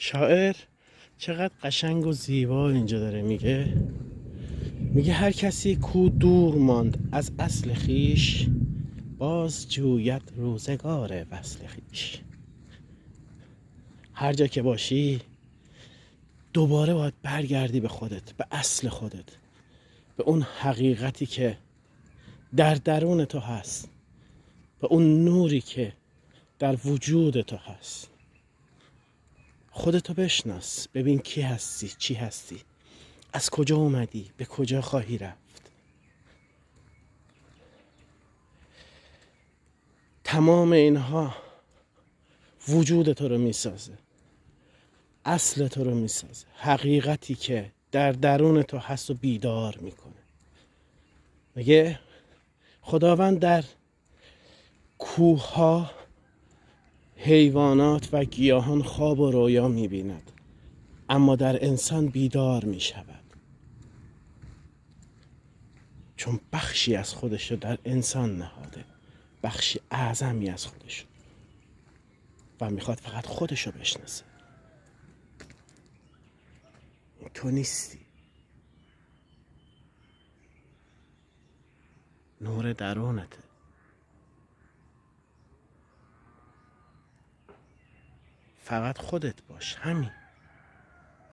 شاعر چقدر قشنگ و زیبا اینجا داره میگه هر کسی کو دور ماند از اصل خیش، باز جوید روزگار وصل خیش. هر جا که باشی دوباره باید برگردی به خودت، به اصل خودت، به اون حقیقتی که در درون تو هست، به اون نوری که در وجود تو هست. خودتو بشناس، ببین کی هستی، چی هستی، از کجا اومدی، به کجا خواهی رفت. تمام اینها وجود تو رو میسازه، اصل تو رو میسازه، حقیقتی که در درون تو هست و بیدار میکنه. میگه خداوند در کوهها حیوانات و گیاهان خواب و رویا میبیند، اما در انسان بیدار میشود، چون بخشی از خودشو در انسان نهاده، بخشی اعظمی از خودشو، و میخواد فقط خودشو بشناسه. تو نیستی، نور درونته. فقط خودت باش، همین.